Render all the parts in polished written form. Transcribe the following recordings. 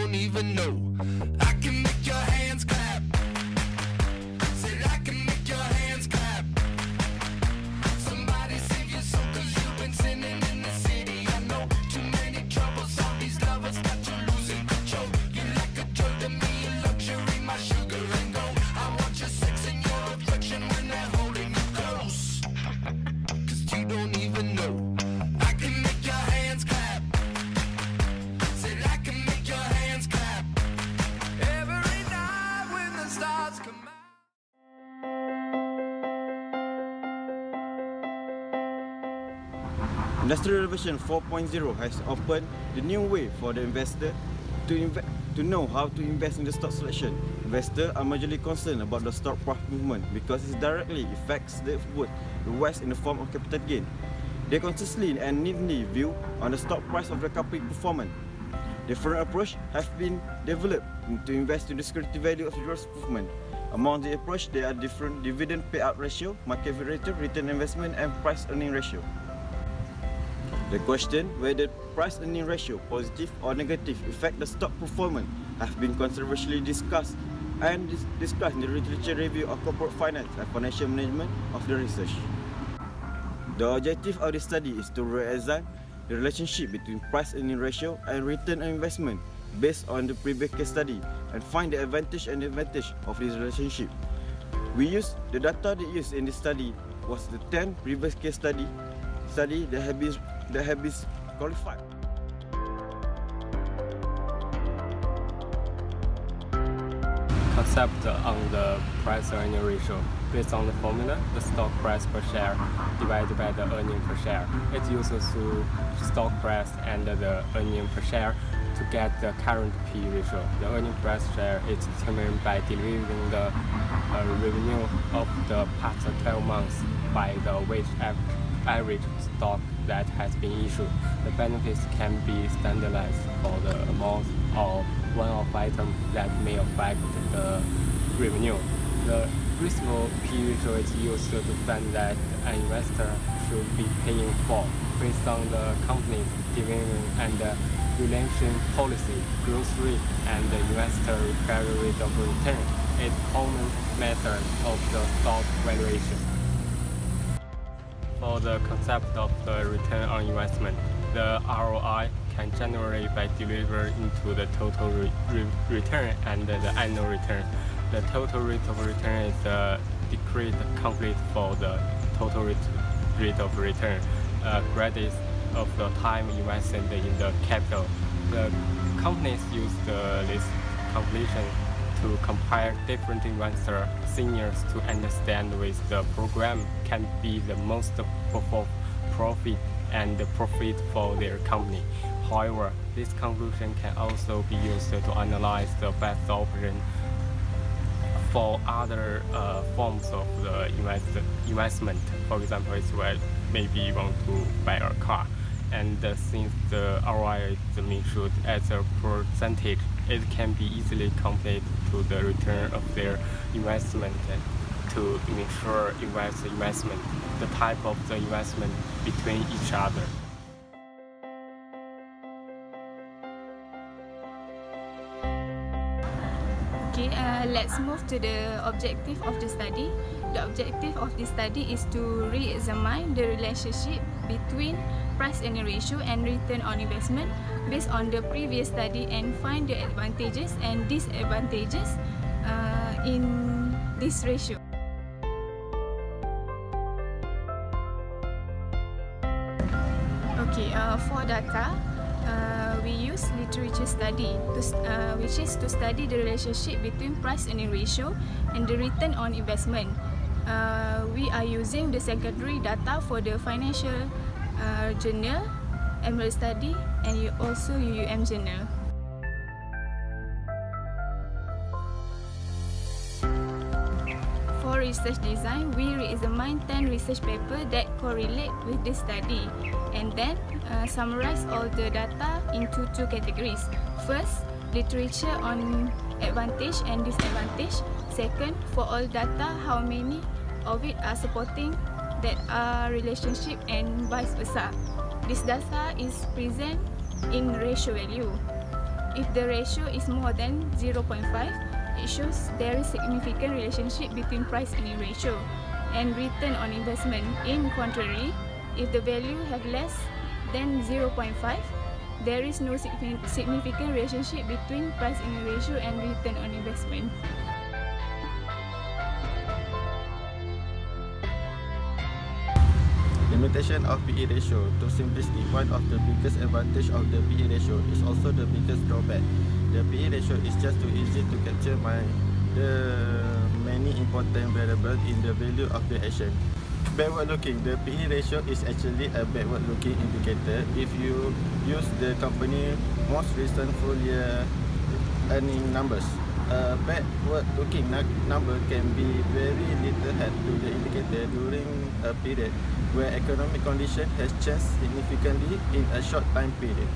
don't even know. I can make your hands clap. Said I can make your hands clap. Somebody save your soul, cause you've been sinning in the city. I know too many troubles, all these lovers got you losing control. You like a drug to me, a luxury, my sugar and gold. I want your sex and your affection when they're holding you close. Cause you don't even know. I can make your hands clap. Said I can make your hands clap. Every night when the stars come out. Industrial Revolution 4.0 has opened the new way for the investor to know how to invest in the stock selection. Investors are majorly concerned about the stock price movement because it directly affects the West in the form of capital gain. They consistently and neatly view on the stock price of the company performance. Different approach have been developed to invest in the security value of the growth movement. Among the approach, there are different dividend payout ratio, market rate, return investment, and price earning ratio. The question whether price earning ratio, positive or negative, affect the stock performance have been controversially discussed in the literature review of corporate finance and financial management of the research. The objective of the study is to re-examine the relationship between price earning ratio and return on investment based on the previous case study and find the advantage and disadvantage of this relationship. The data they used in this study was the 10 previous case study that have been qualified. Concept on the price earning ratio. Based on the formula, the stock price per share divided by the earning per share. It uses the stock price and the earning per share to get the current P ratio. The earning per share is determined by dividing the revenue of the past 12 months by the weighted average stock that has been issued. The benefits can be standardized for the amount or one-off item that may affect the revenue. The reasonable P ratio is used to find that an investor should be paying for based on the company's dividend and relation policy, growth rate, and the investor required rate of return. It's a common method of the stock valuation. For the concept of the return on investment, the ROI can generate by delivered into the total return and the annual return. The total rate of return is the decreased complete for the total rate of return, credits of the time invested in the capital. The companies use this completion to compare different investor seniors to understand which the program can be the most profit and profit for their company. However, this conclusion can also be used to analyze the best option for other forms of the investment. For example, it's where maybe you want to buy a car, and since the ROI is measured as a percentage, it can be easily compared to the return of their investment to ensure investment, the type of the investment between each other. Okay, let's move to the objective of the study. The objective of this study is to re-examine the relationship between price earning ratio and return on investment based on the previous study and find the advantages and disadvantages in this ratio. Okay, for data, we use literature study, which is to study the relationship between price earning ratio and the return on investment. We are using the secondary data for the financial journal, Emerald Study, and also UUM journal. For research design, we re-examine 10 research papers that correlate with this study and then summarize all the data into two categories. First, literature on advantage and disadvantage. Second, for all data, how many of it are supporting that are relationship and vice versa. This data is present in ratio value. If the ratio is more than 0.5, it shows there is significant relationship between price earning ratio and return on investment. In contrary, if the value have less than 0.5, there is no significant relationship between price earning ratio and return on investment. Limitation of PE ratio. To simplicity, one of the biggest advantage of the PE ratio is also the biggest drawback. The PE ratio is just too easy to capture the many important variables in the value of the action. Backward looking, the PE ratio is actually a backward looking indicator. If you use the company most recent full year earning numbers, a backward looking number can be very little help to the indicator during a period where economic condition has changed significantly in a short time period.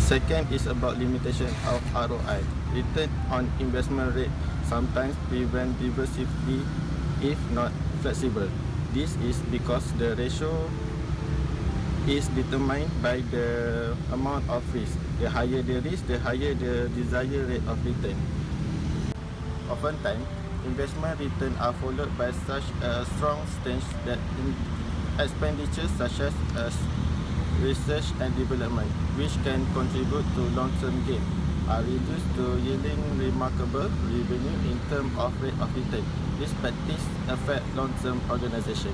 Second is about limitation of ROI. Return on investment rate sometimes prevent diversity if not flexible. This is because the ratio is determined by the amount of risk. The higher the risk, the higher the desired rate of return. Oftentimes, investment returns are followed by such a strong stance that expenditures such as research and development, which can contribute to long-term gain, are reduced to yielding remarkable revenue in terms of rate of return. This practice affects long-term organization.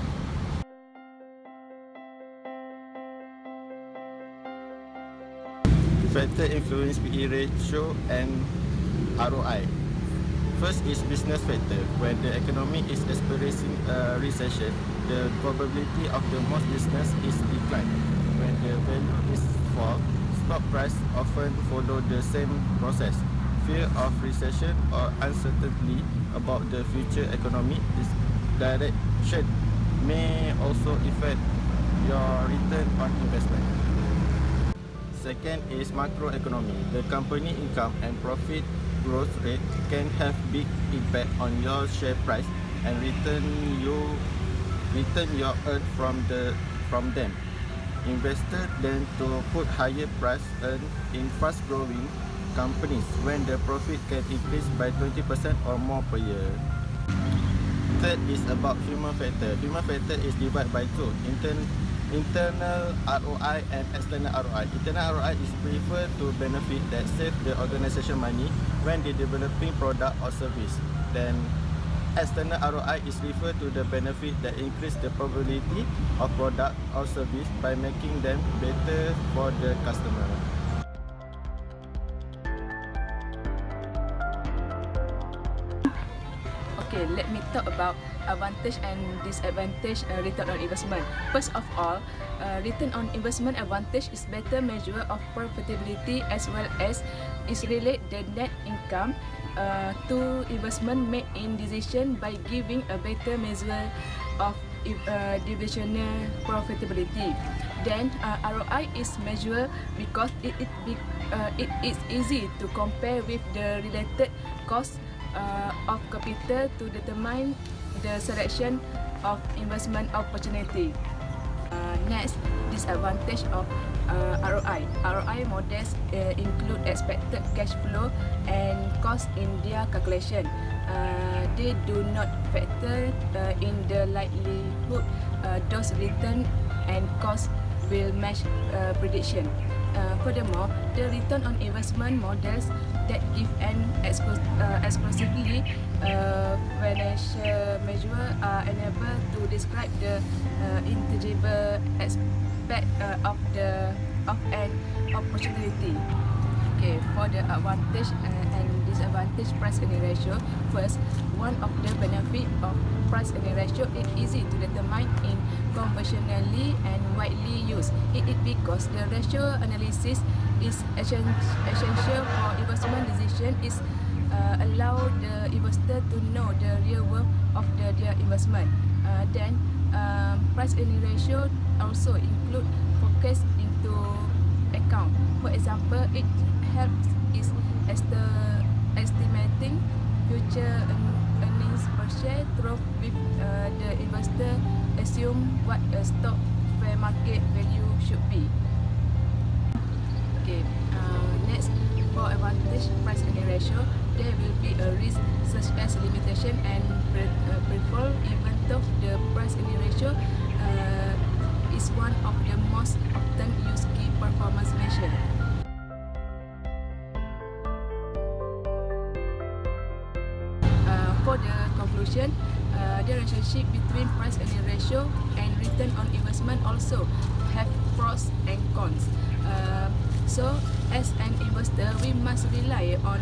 Factor influence PE ratio and ROI. First is business factor. When the economy is experiencing a recession, the probability of the most business is decline. When the value is fall, stock price often follow the same process. Fear of recession or uncertainty about the future economic direction may also affect your return on investment. Second is macroeconomy. The company income and profit growth rate can have big impact on your share price and return you earn from them. Investors tend to put higher price earned in fast-growing companies when the profit can increase by 20% or more per year. Third is about human factor. Human factor is divided by two: internal ROI and external ROI. Internal ROI is preferred to benefit that save the organization money when they developing product or service. Then external ROI is referred to the benefit that increase the probability of product or service by making them better for the customer. Okay, let me talk about advantage and disadvantage return on investment. First of all, return on investment advantage is better measure of profitability as well as is relate the net income to investment made in decision by giving a better measure of divisional profitability. Then ROI is measured because it is easy to compare with the related cost of capital to determine the selection of investment opportunity. Next, disadvantage of ROI. ROI models include expected cash flow and cost in their calculation. They do not factor in the likelihood those return and cost will match prediction. Furthermore, the return on investment models that give an exclusively financial measure are unable to describe the intangible aspect of an opportunity. Okay, for the advantage and disadvantage price earning ratio. First, one of the benefit of price earning ratio is easy to determine in conventionally and widely used. It is because the ratio analysis is essential for investment decision. Is allow the investor to know the real worth of their investment. Then, price earning ratio also include focus into account. For example, it helps is estimating future earnings per share through with the investor assume what a stock fair market value should be. Okay, next, for advantage price earning ratio, there will be a risk such as limitation and preferred, even though the price earning ratio is one of the most often used key performance measure. For the conclusion, the relationship between price earning ratio and return on investment also have pros and cons. So, as an investor, we must rely on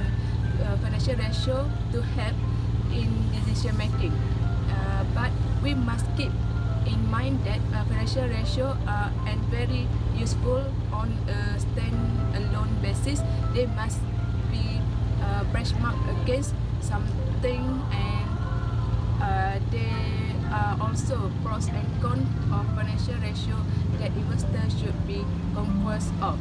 financial ratio to help in decision making. But we must keep in mind that financial ratio are and very useful on a stand-alone basis. They must be benchmarked against something, and there are also pros and cons of financial ratio that investors should be conscious of.